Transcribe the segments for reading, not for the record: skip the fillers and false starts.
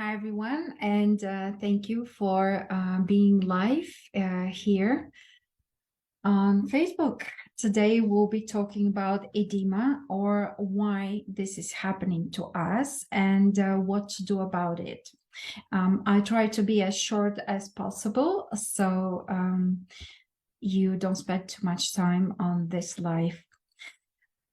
Hi, everyone, and thank you for being live here on Facebook. Today, we'll be talking about edema, or why this is happening to us and what to do about it. I try to be as short as possible, so you don't spend too much time on this live.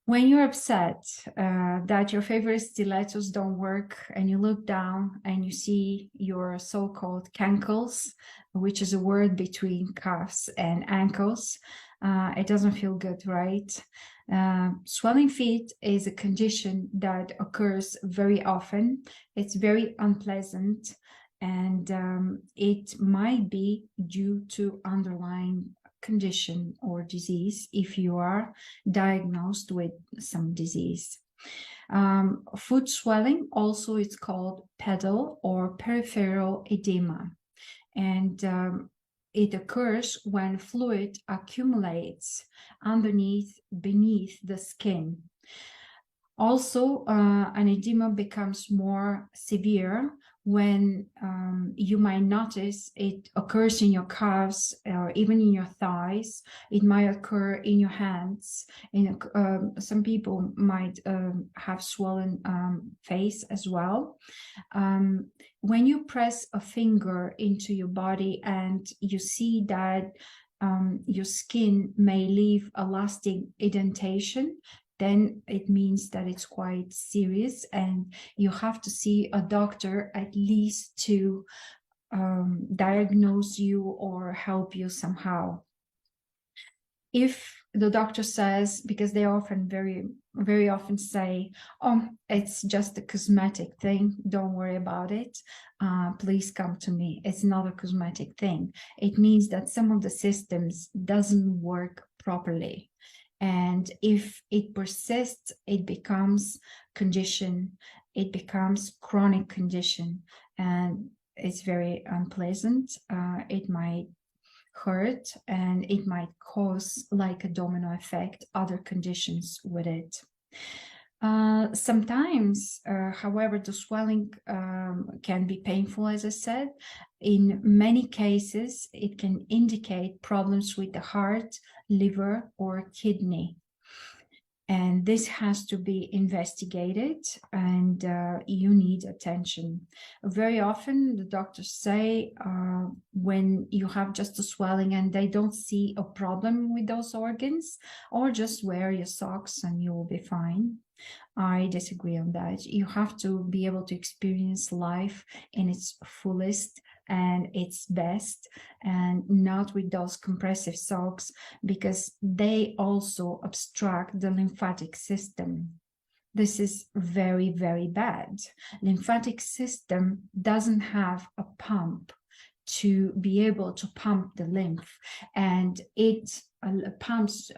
When you're upset that your favorite stilettos don't work and you look down and you see your so-called cankles, which is a word between calves and ankles, it doesn't feel good, right? Swelling feet is a condition that occurs very often. It's very unpleasant, and it might be due to underlying condition or disease if you are diagnosed with some disease. Foot swelling, also it's called pedal or peripheral edema, and it occurs when fluid accumulates beneath the skin. Also, an edema becomes more severe when you might notice it occurs in your calves or even in your thighs. It might occur in your hands. Some people might have swollen face as well. When you press a finger into your body and you see that your skin may leave a lasting indentation, then it means that it's quite serious and you have to see a doctor at least to diagnose you or help you somehow. If the doctor says, because they often very often say, oh, it's just a cosmetic thing, don't worry about it, please come to me. It's not a cosmetic thing. It means that some of the systems doesn't work properly. And if it persists, it becomes condition, it becomes chronic condition, and it's very unpleasant. It might hurt and it might cause, like a domino effect, other conditions with it. Sometimes, however, the swelling can be painful, as I said. In many cases, it can indicate problems with the heart, liver, or kidney. And this has to be investigated, and you need attention. Very often, the doctors say when you have just a swelling and they don't see a problem with those organs, or just wear your socks and you will be fine. I disagree on that. You have to be able to experience life in its fullest and its best, and not with those compressive socks, because they also obstruct the lymphatic system. This is very, very bad. Lymphatic system doesn't have a pump to be able to pump the lymph, and it pumps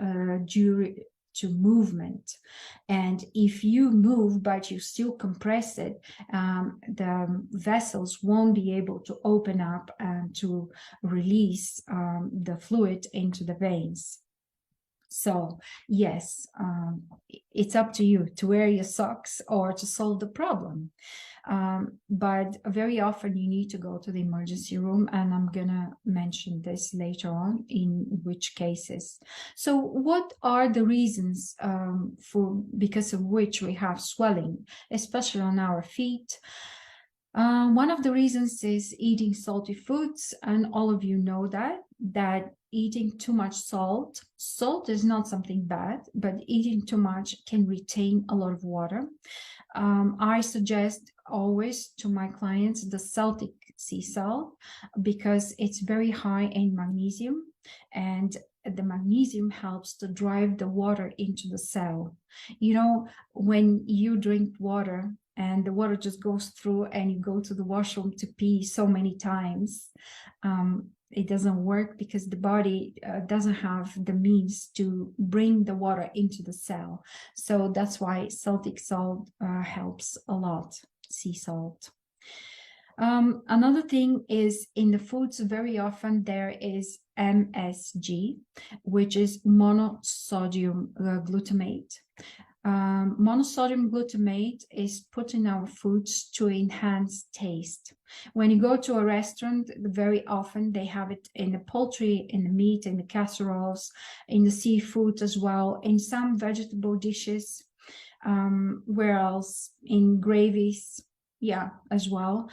due to movement. And if you move but you still compress it, the vessels won't be able to open up and to release the fluid into the veins. So yes, it's up to you to wear your socks or to solve the problem. But very often you need to go to the emergency room, and I'm gonna mention this later on in which cases. So what are the reasons because of which we have swelling, especially on our feet? One of the reasons is eating salty foods, and all of you know that eating too much salt is not something bad, but eating too much can retain a lot of water. I suggest always to my clients the Celtic sea salt, because it's very high in magnesium, and the magnesium helps to drive the water into the cell. You know, when you drink water and the water just goes through and you go to the washroom to pee so many times, it doesn't work because the body doesn't have the means to bring the water into the cell. So that's why Celtic salt helps a lot, sea salt. Another thing is, in the foods, very often there is MSG, which is monosodium glutamate. Monosodium glutamate is put in our foods to enhance taste. When you go to a restaurant, very often they have it in the poultry, in the meat, in the casseroles, in the seafood as well, in some vegetable dishes, where else? In gravies, yeah, as well.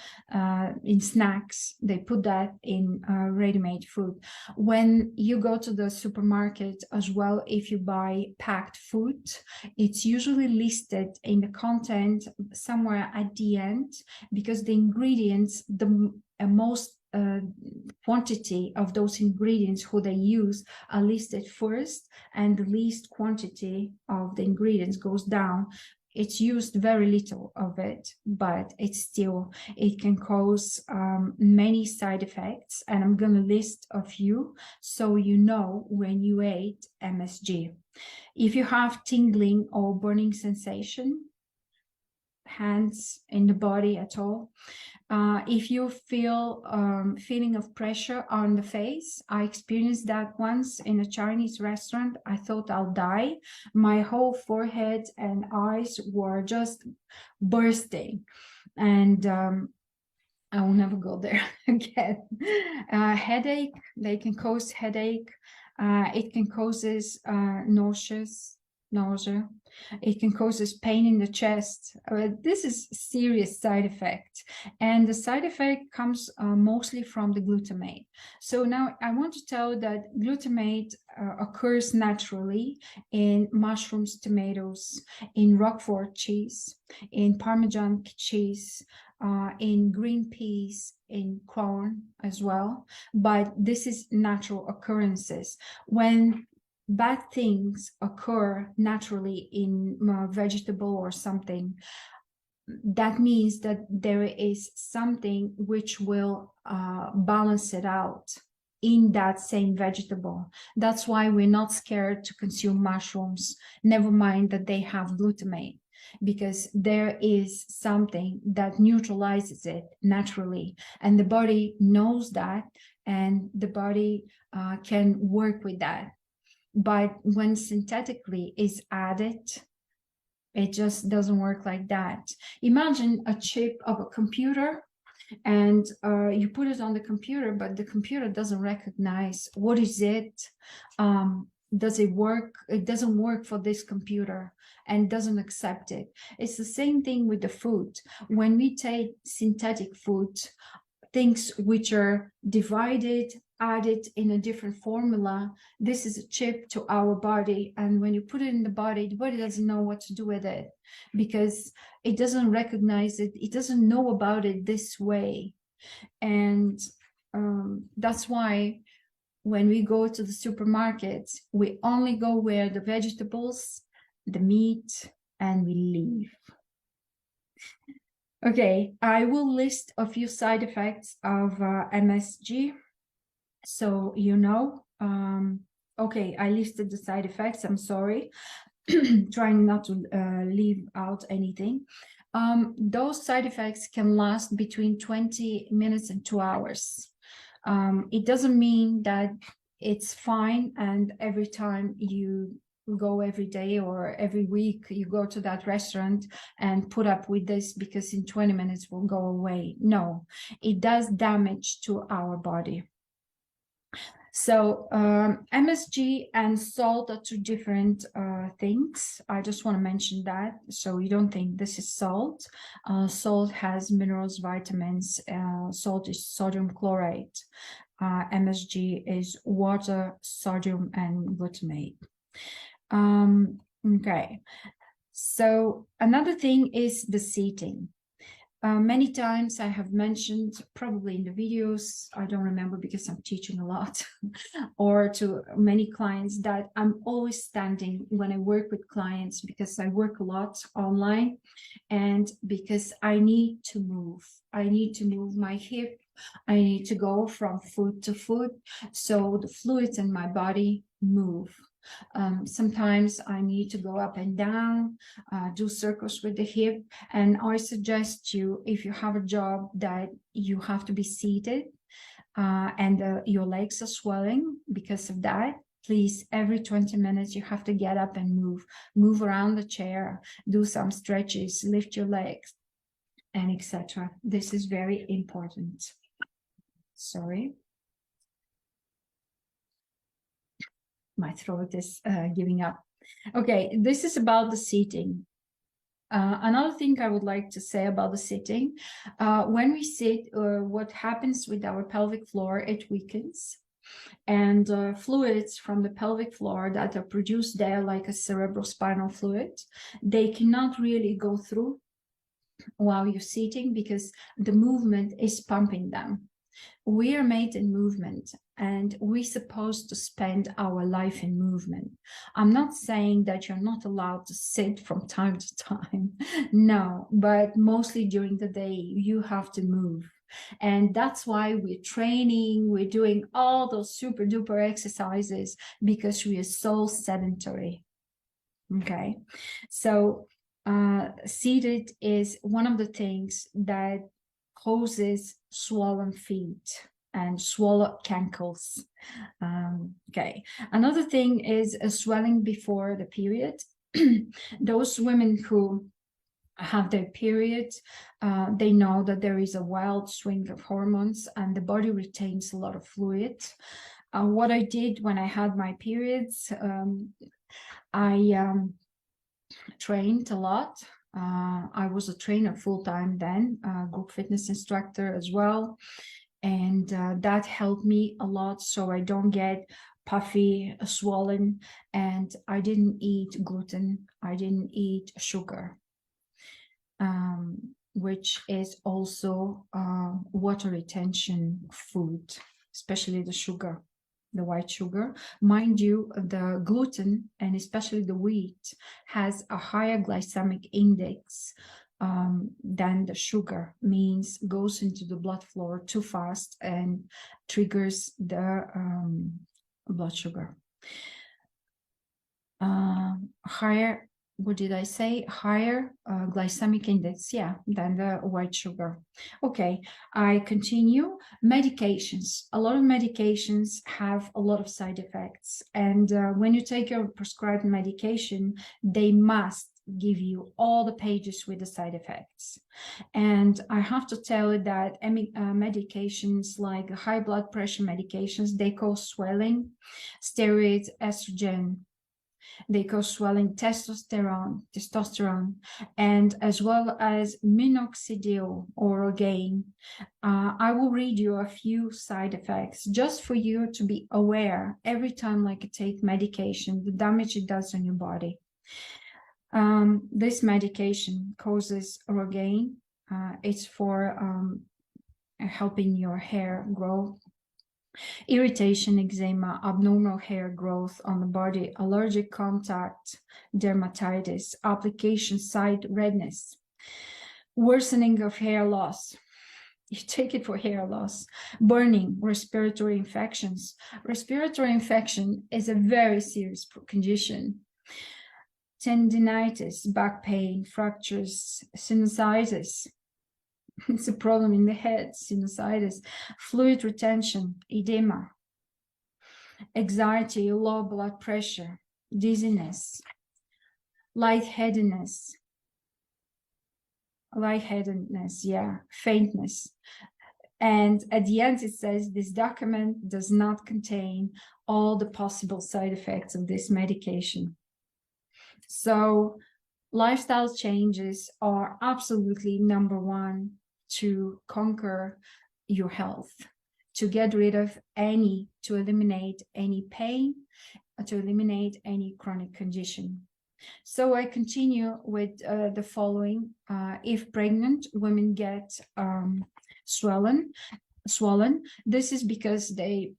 In snacks, they put that in ready-made food. When you go to the supermarket as well, if you buy packed food, it's usually listed in the content somewhere at the end, because the ingredients, the most quantity of those ingredients who they use are listed first, and the least quantity of the ingredients goes down. It's used very little of it, but it can cause many side effects, and I'm going to list a few so you know when you ate MSG. If you have tingling or burning sensation, hands in the body at all, if you feel feeling of pressure on the face, I experienced that once in a Chinese restaurant. I thought I'll die. My whole forehead and eyes were just bursting, and I will never go there again. Headache, they can cause headache. It can cause nausea. It can cause pain in the chest. This is a serious side effect, and the side effect comes mostly from the glutamate. So now I want to tell that glutamate occurs naturally in mushrooms, tomatoes, in Roquefort cheese, in Parmesan cheese, in green peas, in corn as well. But this is natural occurrences. When bad things occur naturally in vegetable or something, that means that there is something which will balance it out in that same vegetable. That's why we're not scared to consume mushrooms, never mind that they have glutamate, because there is something that neutralizes it naturally, and the body knows that, and the body can work with that. But when synthetically is added, it just doesn't work like that. Imagine a chip of a computer, and you put it on the computer, but the computer doesn't recognize what is it. Does it work? It doesn't work for this computer and doesn't accept it. It's the same thing with the food. When we take synthetic food, things which are divided, added in a different formula, this is a chip to our body, and when you put it in the body doesn't know what to do with it, because it doesn't recognize it, it doesn't know about it this way. And that's why when we go to the supermarket, we only go where the vegetables, the meat, and we leave. Okay, I will list a few side effects of MSG, so you know. Okay, I listed the side effects, I'm sorry. Trying not to leave out anything. Those side effects can last between 20 minutes and 2 hours. It doesn't mean that it's fine, and every time you go every day or every week you go to that restaurant and put up with this because in 20 minutes will go away. No, it does damage to our body. So MSG and salt are two different things. I just want to mention that so you don't think this is salt. Salt has minerals, vitamins. Salt is sodium chloride. MSG is water, sodium, and glutamate. Okay, so another thing is the seating. Many times I have mentioned, probably in the videos, I don't remember because I'm teaching a lot, or to many clients, that I'm always standing when I work with clients, because I work a lot online, and because I need to move. I need to move my hip. I need to go from foot to foot, so the fluids in my body move. Sometimes I need to go up and down, do circles with the hip, and I suggest you, if you have a job that you have to be seated and your legs are swelling because of that, Please, every 20 minutes, you have to get up and move around the chair, do some stretches, lift your legs, and etc. This is very important. Sorry. My throat is giving up. Okay, this is about the seating. Another thing I would like to say about the sitting, when we sit, what happens with our pelvic floor, it weakens. And fluids from the pelvic floor that are produced there, like a cerebrospinal fluid, they cannot really go through while you're sitting because the movement is pumping them. We are made in movement, and we're supposed to spend our life in movement. I'm not saying that you're not allowed to sit from time to time. No, but mostly during the day, you have to move. And that's why we're training, we're doing all those super duper exercises because we are so sedentary. Okay, so seated is one of the things that causes swollen feet and swollen ankles. Okay, another thing is a swelling before the period. Those women who have their period, they know that there is a wild swing of hormones and the body retains a lot of fluid. What I did when I had my periods, I trained a lot. I was a trainer full-time then, group fitness instructor as well. And that helped me a lot so I don't get puffy, swollen, and I didn't eat gluten. I didn't eat sugar, which is also water retention food, especially the sugar, the white sugar. Mind you, the gluten and especially the wheat has a higher glycemic index than the sugar, means goes into the blood flow too fast and triggers the blood sugar. Higher, what did I say? Higher glycemic index, yeah, than the white sugar. Okay, I continue. Medications. A lot of medications have a lot of side effects. And when you take your prescribed medication, they must give you all the pages with the side effects. And I have to tell you that medications like high blood pressure medications, they cause swelling, steroids, estrogen, they cause swelling, testosterone, and as well as minoxidil or Rogaine. I will read you a few side effects just for you to be aware every time like you take medication, the damage it does on your body. This medication causes Rogaine. It's for helping your hair grow. Irritation, eczema, abnormal hair growth on the body, allergic contact, dermatitis, application site redness, worsening of hair loss. You take it for hair loss, burning, respiratory infections. Respiratory infection is a very serious condition. Tendinitis, back pain, fractures, sinusitis. It's a problem in the head, sinusitis, fluid retention, edema, anxiety, low blood pressure, dizziness, lightheadedness, yeah, faintness. And at the end, it says this document does not contain all the possible side effects of this medication. So lifestyle changes are absolutely number one to conquer your health, to get rid of any, to eliminate any pain, to eliminate any chronic condition. So I continue with the following. If pregnant, women get swollen. This is because the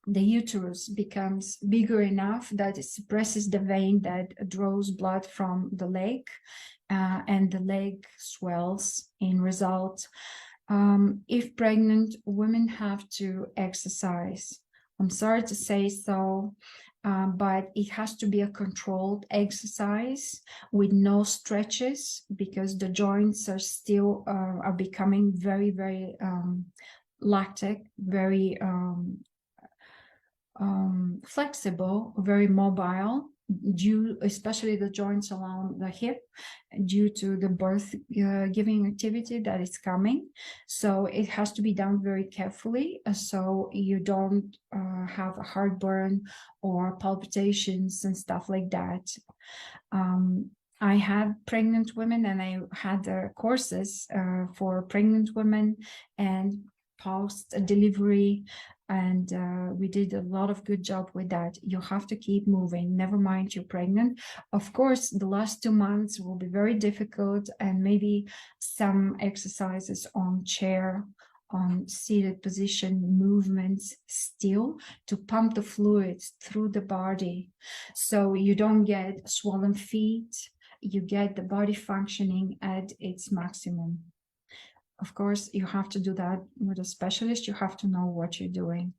uterus becomes bigger enough that it suppresses the vein that draws blood from the leg, and the leg swells in result. If pregnant, women have to exercise. I'm sorry to say so, but it has to be a controlled exercise with no stretches because the joints are still are becoming very, very lactic, very flexible, very mobile, especially the joints along the hip, due to the birth giving activity that is coming. So it has to be done very carefully, so you don't have a heartburn or palpitations and stuff like that. I had pregnant women, and I had courses for pregnant women and post delivery, and we did a lot of good job with that. You have to keep moving, never mind you're pregnant. Of course, the last 2 months will be very difficult, and maybe some exercises on chair, on seated position, movements still to pump the fluids through the body, so you don't get swollen feet, you get the body functioning at its maximum. Of course, you have to do that with a specialist. You have to know what you're doing.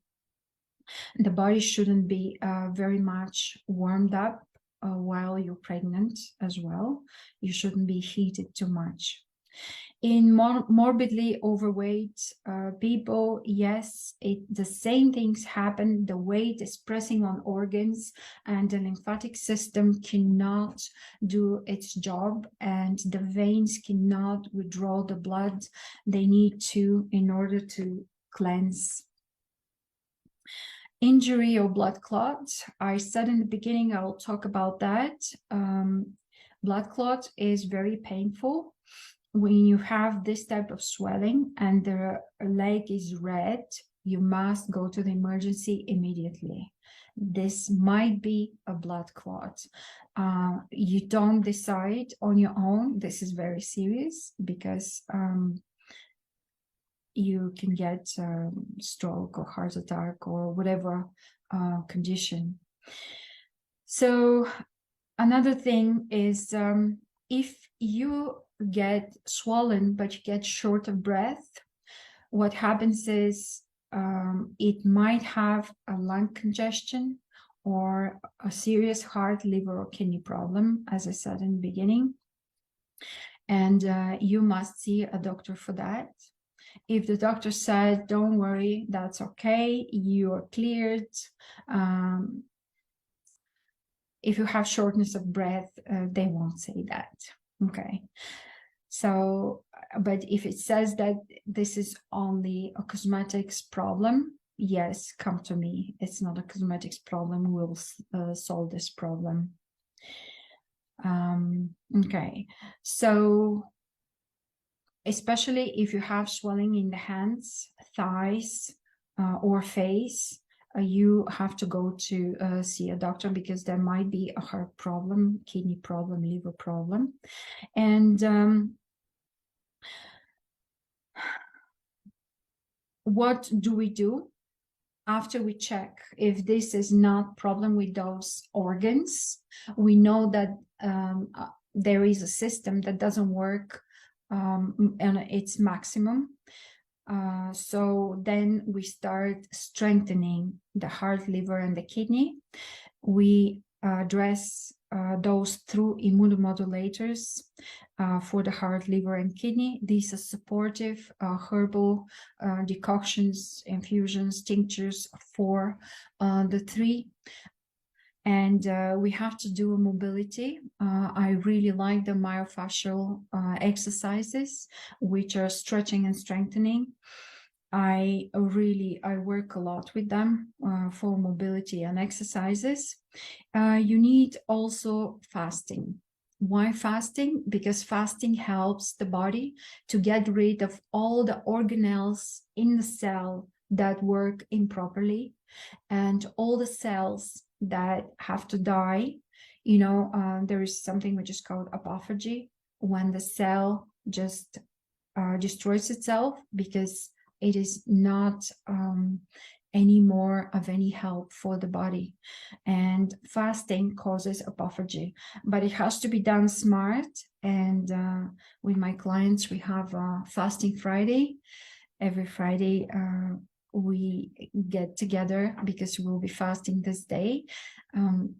The body shouldn't be very much warmed up while you're pregnant as well. You shouldn't be heated too much. In morbidly overweight people, yes, the same things happen. The weight is pressing on organs, and the lymphatic system cannot do its job, and the veins cannot withdraw the blood they need to in order to cleanse. Injury or blood clots. I said in the beginning, I will talk about that. Blood clot is very painful. When you have this type of swelling and the leg is red, you must go to the emergency immediately. This might be a blood clot. You don't decide on your own. This is very serious, because you can get stroke or heart attack or whatever condition. So another thing is, if you get swollen but you get short of breath, what happens is it might have a lung congestion or a serious heart, liver, or kidney problem, as I said in the beginning, and you must see a doctor for that. If the doctor said, don't worry, that's okay, you are cleared. If you have shortness of breath, they won't say that. Okay. So, but if it says that this is only a cosmetics problem, yes, come to me. It's not a cosmetics problem. We'll solve this problem. Okay. So, especially if you have swelling in the hands, thighs, or face, you have to go to see a doctor, because there might be a heart problem, kidney problem, liver problem. And what do we do after we check if this is not problem with those organs? We know that there is a system that doesn't work and its maximum. So then we start strengthening the heart, liver, and the kidney. We address those through immunomodulators for the heart, liver, and kidney. These are supportive herbal decoctions, infusions, tinctures for the three. And we have to do a mobility. I really like the myofascial exercises, which are stretching and strengthening. I work a lot with them for mobility and exercises. You need also fasting. Why fasting? Because fasting helps the body to get rid of all the organelles in the cell that work improperly, and all the cells that have to die. You know, there is something which is called apophagy, when the cell just destroys itself because it is not any more of any help for the body. And fasting causes apophagy, but it has to be done smart. And with my clients, we have Fasting Friday. Every Friday, we get together because we'll be fasting this day.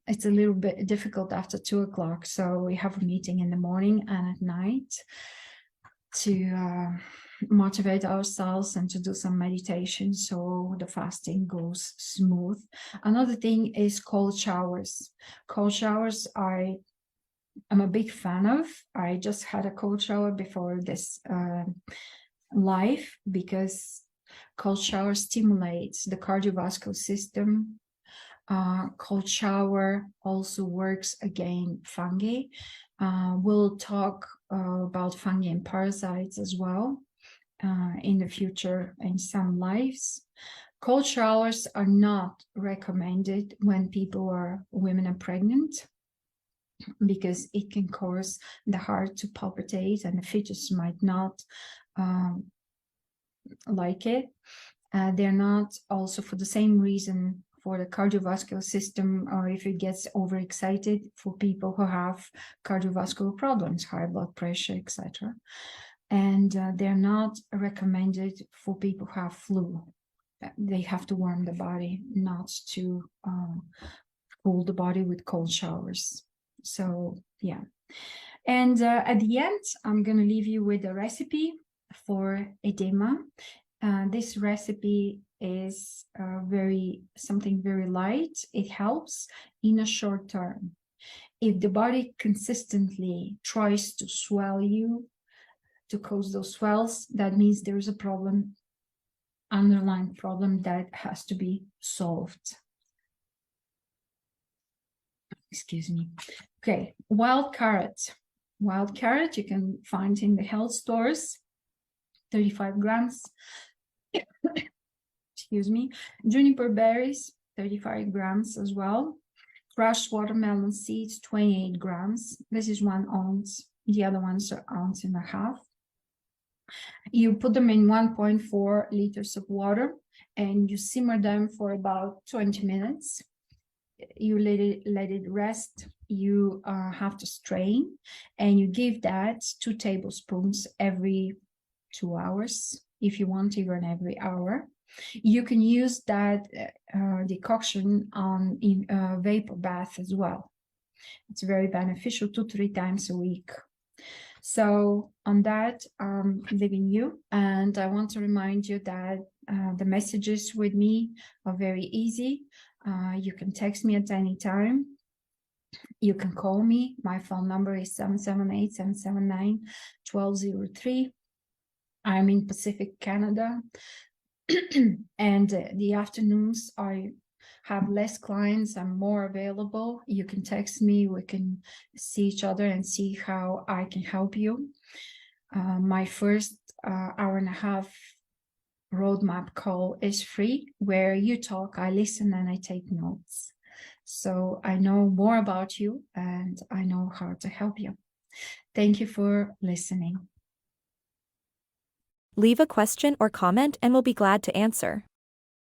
It's a little bit difficult after 2 o'clock, so we have a meeting in the morning and at night to motivate ourselves and to do some meditation so the fasting goes smooth. Another thing is cold showers. Cold showers I'm a big fan of. I just had a cold shower before this live, because cold shower stimulates the cardiovascular system. Cold shower also works against fungi. We'll talk about fungi and parasites as well in the future in some lives. Cold showers are not recommended when women are pregnant, because it can cause the heart to palpitate and the fetus might not like it. They're not also for the same reason for the cardiovascular system, or if it gets overexcited, for people who have cardiovascular problems, high blood pressure, etc. And they're not recommended for people who have flu. They have to warm the body, not to cool the body with cold showers. So yeah. And at the end, I'm going to leave you with a recipe for edema. This recipe is something very light. It helps in a short term. If the body consistently tries to swell you, to cause those swells, that means there's a problem, underlying problem that has to be solved. Excuse me. Okay, wild carrot. Wild carrot you can find in the health stores, 35 grams. Excuse me. Juniper berries, 35 grams as well. Crushed watermelon seeds, 28 grams. This is 1 ounce. The other ones are 1.5 ounces. You put them in 1.4 liters of water and you simmer them for about 20 minutes. You let it rest. You have to strain, and you give that 2 tablespoons every 2 hours, if you want, even every hour. You can use that decoction in a vapor bath as well. It's very beneficial, 2-3 times a week. So on that, I'm leaving you, and I want to remind you that the messages with me are very easy. You can text me at any time. You can call me. My phone number is 778-779-1203. I'm in Pacific Canada. And the afternoons I have less clients. I'm more available. You can text me. We can see each other and see how I can help you. My first 1.5-hour roadmap call is free, where you talk, I listen, and I take notes. So I know more about you and I know how to help you. Thank you for listening. Leave a question or comment and we'll be glad to answer.